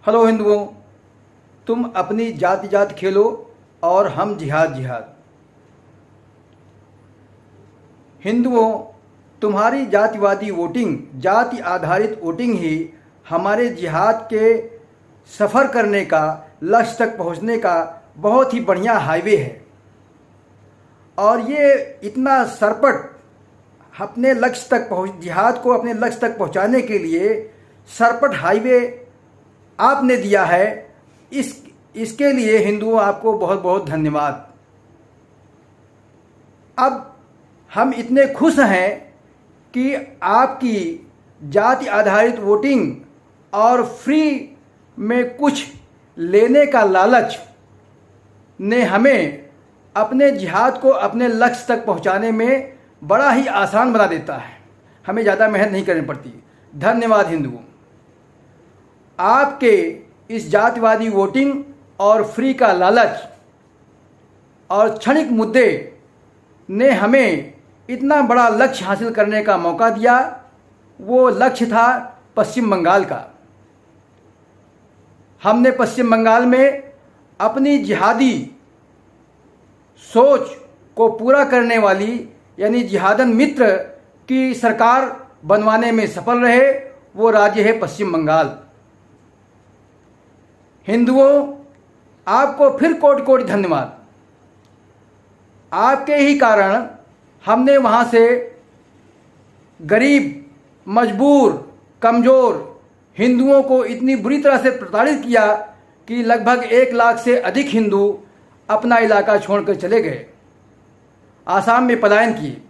Hello हिंदुओं, तुम अपनी जाति जात खेलो और हम जिहाद जिहाद। हिंदुओं, तुम्हारी जातिवादी वोटिंग, जाति आधारित वोटिंग ही हमारे जिहाद के सफ़र करने का, लक्ष्य तक पहुंचने का बहुत ही बढ़िया हाईवे है। और ये इतना सरपट अपने लक्ष्य तक जिहाद को अपने लक्ष्य तक पहुंचाने के लिए सरपट हाईवे आपने दिया है। इसके लिए हिंदुओं आपको बहुत बहुत धन्यवाद। अब हम इतने खुश हैं कि आपकी जाति आधारित वोटिंग और फ्री में कुछ लेने का लालच ने हमें अपने जिहाद को अपने लक्ष्य तक पहुंचाने में बड़ा ही आसान बना देता है। हमें ज़्यादा मेहनत नहीं करनी पड़ती। धन्यवाद हिंदुओं। आपके इस जातिवादी वोटिंग और फ्री का लालच और क्षणिक मुद्दे ने हमें इतना बड़ा लक्ष्य हासिल करने का मौका दिया। वो लक्ष्य था पश्चिम बंगाल का। हमने पश्चिम बंगाल में अपनी जिहादी सोच को पूरा करने वाली यानी जिहादन मित्र की सरकार बनवाने में सफल रहे। वो राज्य है पश्चिम बंगाल। हिंदुओं, आपको फिर कोटि कोटि धन्यवाद। आपके ही कारण हमने वहाँ से गरीब, मजबूर, कमज़ोर हिंदुओं को इतनी बुरी तरह से प्रताड़ित किया कि लगभग 1 लाख से अधिक हिंदू अपना इलाका छोड़कर चले गए, आसाम में पलायन किए।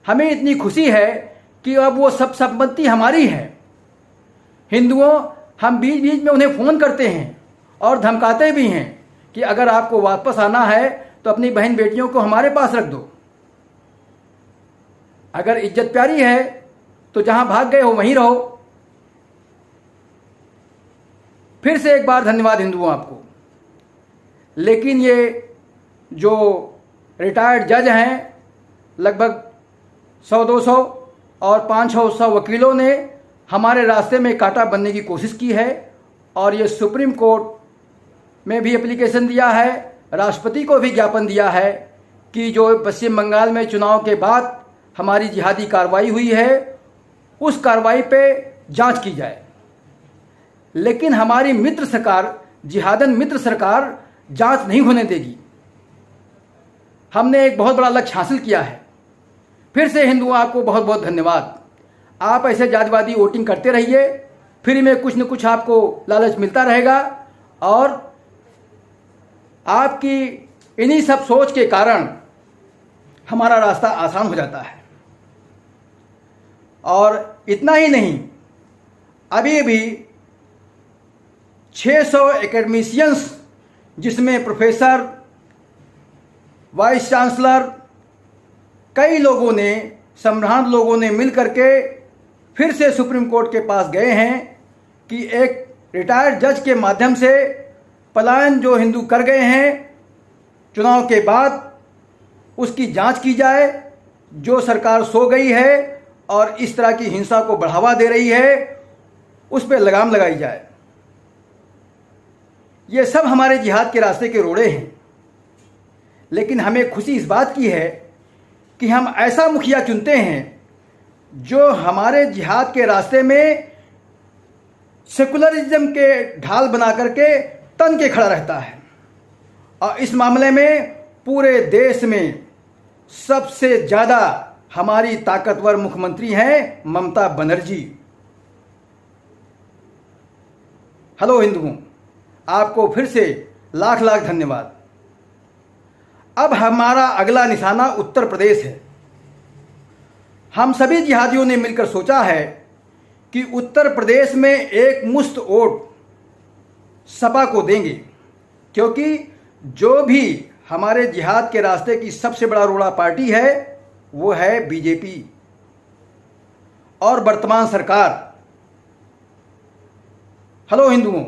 हमें इतनी खुशी है कि अब वो सब संपत्ति हमारी है। हिंदुओं, हम बीच बीच में उन्हें फ़ोन करते हैं और धमकाते भी हैं कि अगर आपको वापस आना है तो अपनी बहन बेटियों को हमारे पास रख दो। अगर इज्जत प्यारी है तो जहां भाग गए हो वहीं रहो। फिर से एक बार धन्यवाद हिंदुओं आपको। लेकिन ये जो रिटायर्ड जज हैं, लगभग 100-200 और 500 वकीलों ने हमारे रास्ते में कांटा बनने की कोशिश की है और ये सुप्रीम कोर्ट में भी एप्लीकेशन दिया है, राष्ट्रपति को भी ज्ञापन दिया है कि जो पश्चिम बंगाल में चुनाव के बाद हमारी जिहादी कार्रवाई हुई है उस कार्रवाई पे जांच की जाए। लेकिन हमारी मित्र सरकार, जिहादन मित्र सरकार जांच नहीं होने देगी। हमने एक बहुत बड़ा लक्ष्य हासिल किया है। फिर से हिंदुओं आपको बहुत बहुत धन्यवाद। आप ऐसे जातिवादी वोटिंग करते रहिए, फ्री में कुछ न कुछ आपको लालच मिलता रहेगा और आपकी इन्हीं सब सोच के कारण हमारा रास्ता आसान हो जाता है। और इतना ही नहीं, अभी भी 600 एकेडमिशियंस जिसमें प्रोफेसर, वाइस चांसलर, कई लोगों ने, सम्राट लोगों ने मिल करके फिर से सुप्रीम कोर्ट के पास गए हैं कि एक रिटायर्ड जज के माध्यम से पलायन जो हिंदू कर गए हैं चुनाव के बाद उसकी जांच की जाए। जो सरकार सो गई है और इस तरह की हिंसा को बढ़ावा दे रही है उस पर लगाम लगाई जाए। ये सब हमारे जिहाद के रास्ते के रोड़े हैं। लेकिन हमें खुशी इस बात की है कि हम ऐसा मुखिया चुनते हैं जो हमारे जिहाद के रास्ते में सेकुलरिज्म के ढाल बना करके तन के खड़ा रहता है। और इस मामले में पूरे देश में सबसे ज़्यादा हमारी ताकतवर मुख्यमंत्री हैं ममता बनर्जी। हेलो हिंदुओं, आपको फिर से लाख लाख धन्यवाद। अब हमारा अगला निशाना उत्तर प्रदेश है। हम सभी जिहादियों ने मिलकर सोचा है कि उत्तर प्रदेश में एक मुश्त वोट सपा को देंगे, क्योंकि जो भी हमारे जिहाद के रास्ते की सबसे बड़ा रोड़ा पार्टी है वो है बीजेपी और वर्तमान सरकार। हेलो हिंदुओं,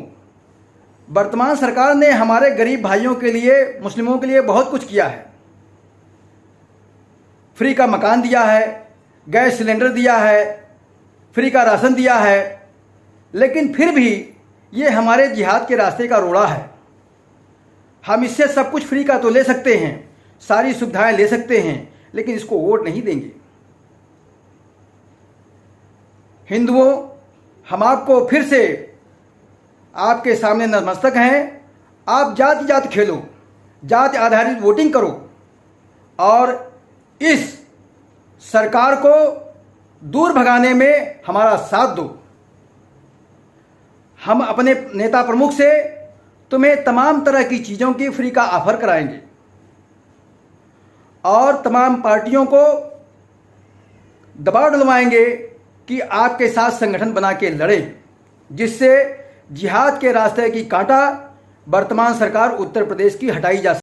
वर्तमान सरकार ने हमारे गरीब भाइयों के लिए, मुस्लिमों के लिए बहुत कुछ किया है। फ्री का मकान दिया है, गैस सिलेंडर दिया है, फ्री का राशन दिया है। लेकिन फिर भी ये हमारे जिहाद के रास्ते का रोड़ा है। हम इससे सब कुछ फ्री का तो ले सकते हैं, सारी सुविधाएं ले सकते हैं, लेकिन इसको वोट नहीं देंगे। हिंदुओं, हम आपको फिर से आपके सामने नतमस्तक हैं। आप जाति जाति खेलो, जाति आधारित वोटिंग करो और इस सरकार को दूर भगाने में हमारा साथ दो। हम अपने नेता प्रमुख से तुम्हें तमाम तरह की चीज़ों की फ्री का ऑफर कराएंगे और तमाम पार्टियों को दबाव डलवाएंगे कि आपके साथ संगठन बना के लड़े, जिससे जिहाद के रास्ते की कांटा वर्तमान सरकार उत्तर प्रदेश की हटाई जा सके।